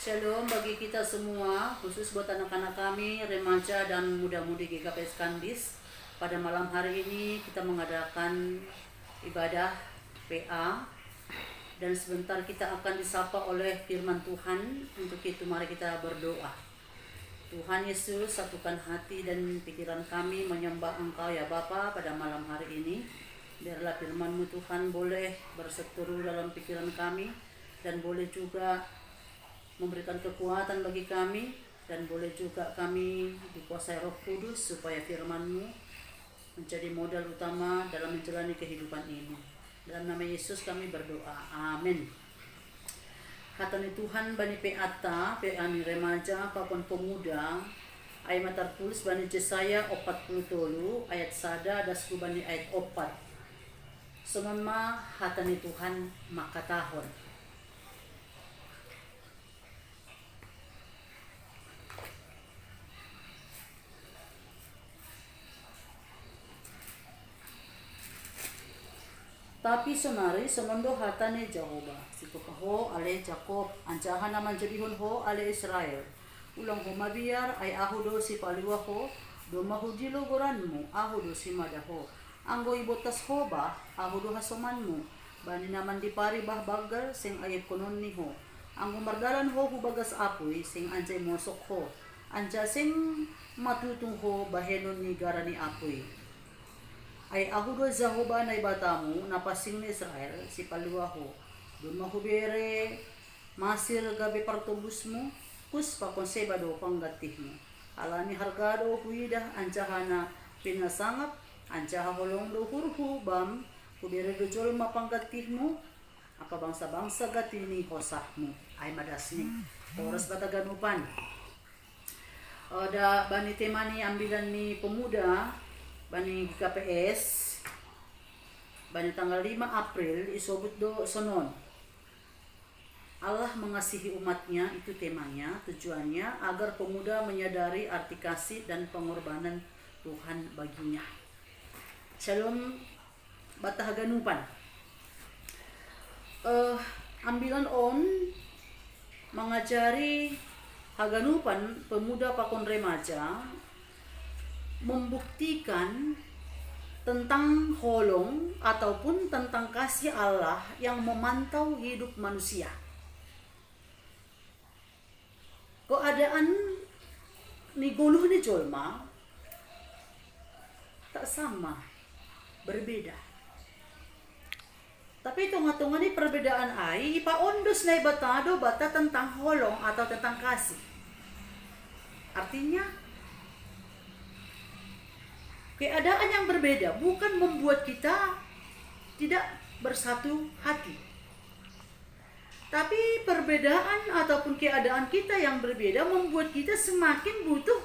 Shalom bagi kita semua, khusus buat anak-anak kami, remaja dan muda-mudi GKPS Kandis. Pada malam hari ini kita mengadakan ibadah PA dan sebentar kita akan disapa oleh firman Tuhan. Untuk itu mari kita berdoa. Tuhan Yesus, satukan hati dan pikiran kami menyembah Engkau ya Bapa pada malam hari ini. Biarlah firman-Mu Tuhan boleh berseteru dalam pikiran kami dan boleh juga memberikan kekuatan bagi kami, dan boleh juga kami dikuasai Roh Kudus supaya firman-Mu menjadi modal utama dalam menjalani kehidupan ini. Dalam nama Yesus kami berdoa. Amin. Hatani Tuhan bani peata, peani remaja, papon pemuda, ayat tertulis bani Yesaya 40 ayat sada dasku bani ayat 4. Semua hatani Tuhan maka tahun. Tapi sonari sonondo hatane Jehovah, sikukaho ale Jacob, anjahan naman jabihon ho ale Israel. Ulang ho mabiar ay ahudo si paliwa ho, do mahudilo goranmu, ahudo si madaho. Anggo ibotas ho ba, ahudo hasomanmu, bani naman di pari bah bagal, sing ayat konon ni ho. Anggo mardalan ho hubagas apoy, sing anjay mosok ho. Anja sing matutung ho bahenon ni garani apoy. Ay ahudo Jehovah na ibatamu napasing ni Israel si paluwaho doon mahubere masir gabi partubus mo kus pakonseba do panggatih mo alani hargado huida anjahana pinasangap anjaha holong do hurhu bam hubere do jol mapanggatih mo apa bangsa-bangsa gatini hosah mo ay madasni oras bataganupan ada bani temani ambilan ni pemuda bani KPS bani tanggal 5 April isobut do sonon. Allah mengasihi umatnya, itu temanya, tujuannya agar pemuda menyadari arti kasih dan pengorbanan Tuhan baginya. Shalom batahaganupan. Ambilan on mengajari haganupan pemuda pakon remaja membuktikan tentang holong ataupun tentang kasih Allah yang memantau hidup manusia. Keadaan ni guluh ni jolma tak sama, berbeda. Tapi tunga-tunga ni perbedaan ay ipaondos na ibatado bata tentang holong atau tentang kasih. Artinya keadaan yang berbeda bukan membuat kita tidak bersatu hati. Tapi perbedaan ataupun keadaan kita yang berbeda membuat kita semakin butuh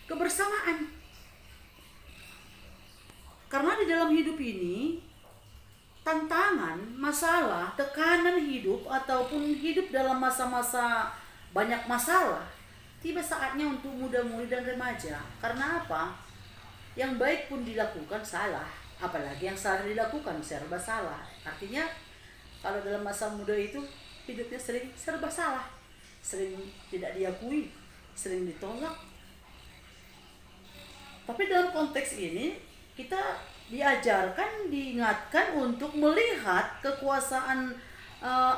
kebersamaan. Karena di dalam hidup ini, tantangan, masalah, tekanan hidup ataupun hidup dalam masa-masa banyak masalah, tiba saatnya untuk muda-mudi dan remaja. Karena apa? Yang baik pun dilakukan salah, apalagi yang salah dilakukan serba salah. Artinya kalau dalam masa muda itu hidupnya sering serba salah, sering tidak diakui, sering ditolak. Tapi dalam konteks ini kita diajarkan, diingatkan untuk melihat kekuasaan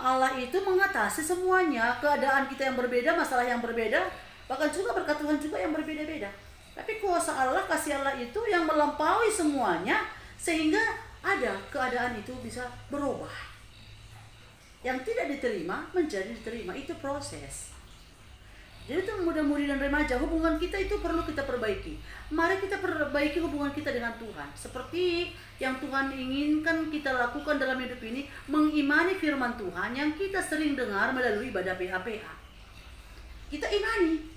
Allah itu mengatasi semuanya, keadaan kita yang berbeda, masalah yang berbeda, bahkan juga berkat Tuhan juga yang berbeda-beda. Tapi kuasa Allah, kasih Allah itu yang melampaui semuanya sehingga ada keadaan itu bisa berubah. Yang tidak diterima menjadi diterima, itu proses. Jadi itu muda-mudi dan remaja, hubungan kita itu perlu kita perbaiki. Mari kita perbaiki hubungan kita dengan Tuhan. Seperti yang Tuhan inginkan kita lakukan dalam hidup ini, mengimani firman Tuhan yang kita sering dengar melalui ibadah PA-PA. Kita imani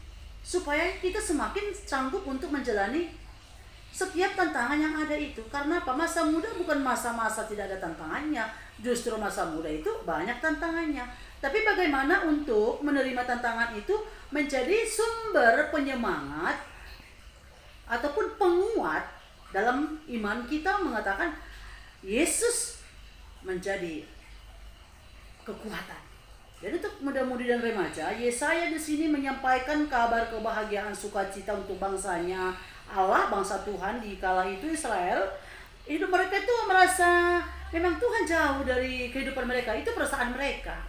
supaya kita semakin sanggup untuk menjalani setiap tantangan yang ada itu. Karena apa? Masa muda bukan masa-masa tidak ada tantangannya. Justru masa muda itu banyak tantangannya. Tapi bagaimana untuk menerima tantangan itu menjadi sumber penyemangat ataupun penguat dalam iman kita, mengatakan Yesus menjadi kekuatan. Jadi untuk muda-mudi dan remaja, Yesaya di sini menyampaikan kabar kebahagiaan sukacita untuk bangsanya Allah, bangsa Tuhan di kala itu Israel. Hidup mereka itu merasa memang Tuhan jauh dari kehidupan mereka, itu perasaan mereka.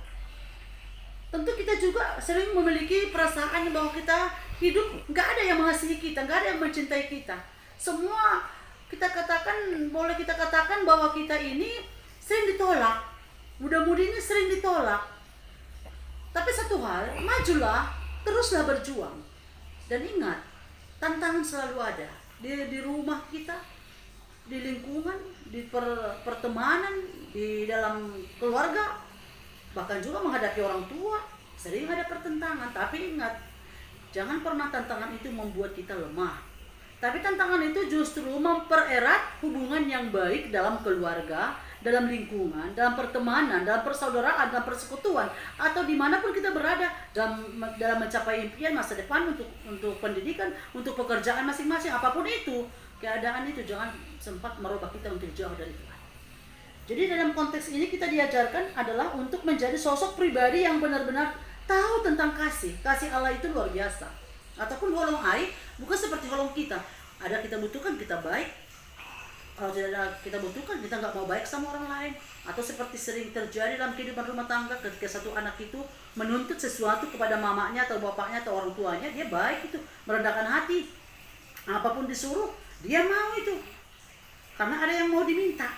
Tentu kita juga sering memiliki perasaan bahwa kita hidup nggak ada yang mengasihi kita, nggak ada yang mencintai kita. Semua kita katakan, boleh kita katakan bahwa kita ini sering ditolak, muda-mudi ini sering ditolak. Tapi satu hal, majulah, teruslah berjuang. Dan ingat, tantangan selalu ada di rumah kita, di lingkungan, di pertemanan, di dalam keluarga, bahkan juga menghadapi orang tua. Sering ada pertentangan, tapi ingat, jangan pernah tantangan itu membuat kita lemah. Tapi tantangan itu justru mempererat hubungan yang baik dalam keluarga, dalam lingkungan, dalam pertemanan, dalam persaudaraan, dalam persekutuan, atau dimanapun kita berada dalam mencapai impian masa depan untuk pendidikan, untuk pekerjaan masing-masing, apapun itu keadaan itu, jangan sempat merubah kita untuk jauh dari Tuhan. Jadi dalam konteks ini kita diajarkan adalah untuk menjadi sosok pribadi yang benar-benar tahu tentang kasih Allah itu luar biasa. Ataupun holong air bukan seperti holong kita, ada kita butuhkan kita baik, kalau tidak ada kita butuhkan kita nggak mau baik sama orang lain. Atau seperti sering terjadi dalam kehidupan rumah tangga, ketika satu anak itu menuntut sesuatu kepada mamanya atau bapaknya atau orang tuanya, dia baik itu, merendahkan hati, apapun disuruh dia mau itu, karena ada yang mau diminta.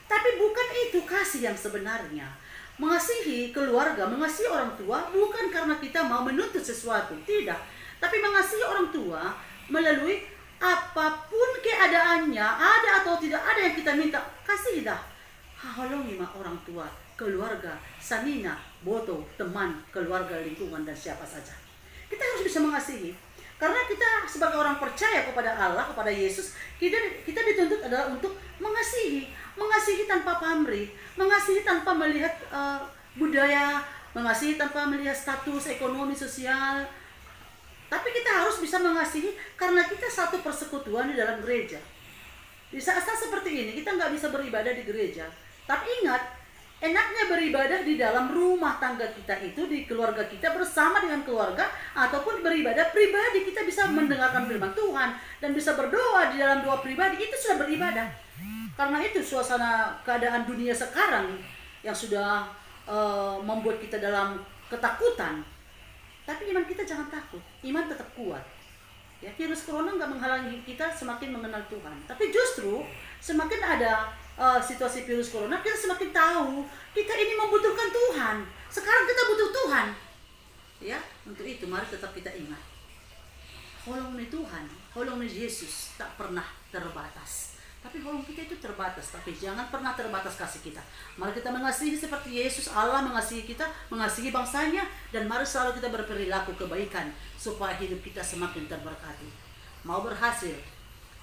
Tapi bukan itu kasih yang sebenarnya. Mengasihi keluarga, mengasihi orang tua bukan karena kita mau menuntut sesuatu, tidak. Tapi mengasihi orang tua melalui apapun keadaannya, ada atau tidak ada yang kita minta, kasihilah. Halongi orang tua, keluarga, sanina, boto, teman, keluarga, lingkungan, dan siapa saja. Kita harus bisa mengasihi. Karena kita sebagai orang percaya kepada Allah, kepada Yesus, kita dituntut adalah untuk mengasihi tanpa pamrih, mengasihi tanpa melihat budaya, mengasihi tanpa melihat status ekonomi sosial. Tapi kita harus bisa mengasihi karena kita satu persekutuan di dalam gereja. Di saat-saat seperti ini kita nggak bisa beribadah di gereja. Tapi ingat, enaknya beribadah di dalam rumah tangga kita itu, di keluarga kita bersama dengan keluarga, ataupun beribadah pribadi. Kita bisa mendengarkan firman Tuhan dan bisa berdoa di dalam doa pribadi, itu sudah beribadah. Karena itu suasana keadaan dunia sekarang yang sudah membuat kita dalam ketakutan. Tapi iman kita jangan takut, iman tetap kuat. Ya, virus corona nggak menghalangi kita semakin mengenal Tuhan. Tapi justru semakin ada situasi virus corona, kita semakin tahu kita ini membutuhkan Tuhan. Sekarang kita butuh Tuhan. Ya, untuk itu mari tetap kita ingat. Holong ni Tuhan, holong ni Yesus tak pernah terbatas. Tapi holong kita itu terbatas, tapi jangan pernah terbatas kasih kita. Mari kita mengasihi seperti Yesus, Allah mengasihi kita, mengasihi bangsanya, dan mari selalu kita berperilaku kebaikan supaya hidup kita semakin terberkati. Mau berhasil,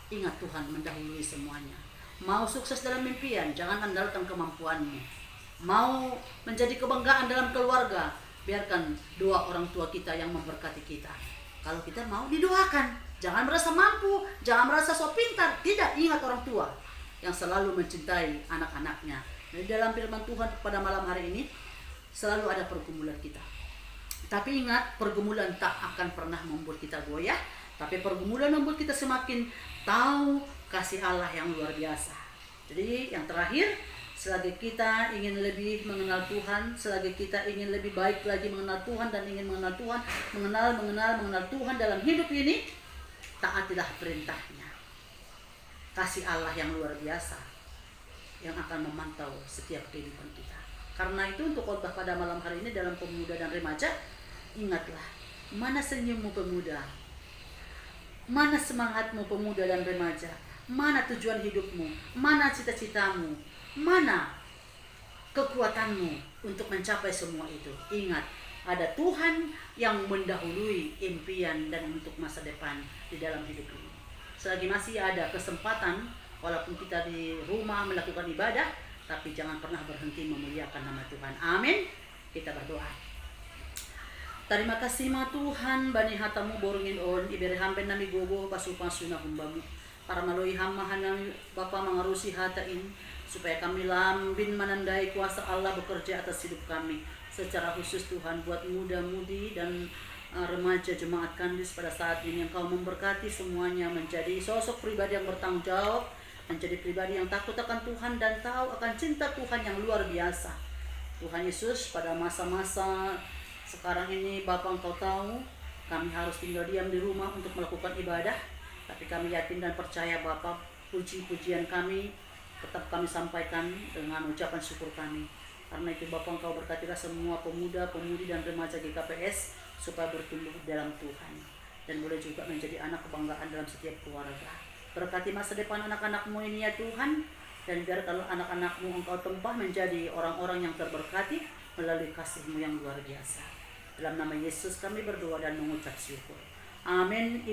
ingat Tuhan mendahului semuanya. Mau sukses dalam mimpian, jangan andalkan kemampuanmu. Mau menjadi kebanggaan dalam keluarga, biarkan doa orang tua kita yang memberkati kita. Kalau kita mau, didoakan. Jangan merasa mampu, jangan merasa sok pintar. Tidak, ingat orang tua yang selalu mencintai anak-anaknya. Jadi dalam firman Tuhan pada malam hari ini selalu ada pergumulan kita. Tapi ingat, pergumulan tak akan pernah membuat kita goyah, tapi pergumulan membuat kita semakin tahu kasih Allah yang luar biasa. Jadi yang terakhir, selagi kita ingin lebih mengenal Tuhan, selagi kita ingin lebih baik lagi mengenal Tuhan dan ingin mengenal Tuhan, mengenal Tuhan dalam hidup ini, taatilah perintahnya. Kasih Allah yang luar biasa yang akan memantau setiap kehidupan kita. Karena itu untuk khotbah pada malam hari ini dalam pemuda dan remaja, ingatlah, mana senyummu pemuda, mana semangatmu pemuda dan remaja, mana tujuan hidupmu, mana cita-citamu, mana kekuatanmu untuk mencapai semua itu. Ingat, ada Tuhan yang mendahului impian dan untuk masa depan di dalam hidup ini. Selagi masih ada kesempatan, walaupun kita di rumah melakukan ibadah, tapi jangan pernah berhenti memuliakan nama Tuhan. Amin. Kita berdoa. Terima kasih ma Tuhan, bani hatamu borongin on, iberi hampen nami gogo pasu-pasu na humbamu. Para maloi hamahan Bapa mengarusi hatain, supaya kami lambin menandai kuasa Allah bekerja atas hidup kami. secara khusus Tuhan buat muda-mudi dan remaja jemaat Kandis pada saat ini. Engkau memberkati semuanya menjadi sosok pribadi yang bertanggung jawab, menjadi pribadi yang takut akan Tuhan dan tahu akan cinta Tuhan yang luar biasa. Tuhan Yesus, pada masa-masa sekarang ini Bapa, Engkau tahu kami harus tinggal diam di rumah untuk melakukan ibadah, tapi kami yakin dan percaya Bapa, puji-pujian kami tetap kami sampaikan dengan ucapan syukur kami. Karena itu Bapa, Engkau berkatilah semua pemuda, pemudi dan remaja GKPS supaya bertumbuh dalam Tuhan dan boleh juga menjadi anak kebanggaan dalam setiap keluarga. Berkati masa depan anak-anak-Mu ini ya Tuhan, dan biar kalau anak-anak-Mu Engkau tempah menjadi orang-orang yang terberkati melalui kasih-Mu yang luar biasa. Dalam nama Yesus kami berdoa dan mengucap syukur. Amin.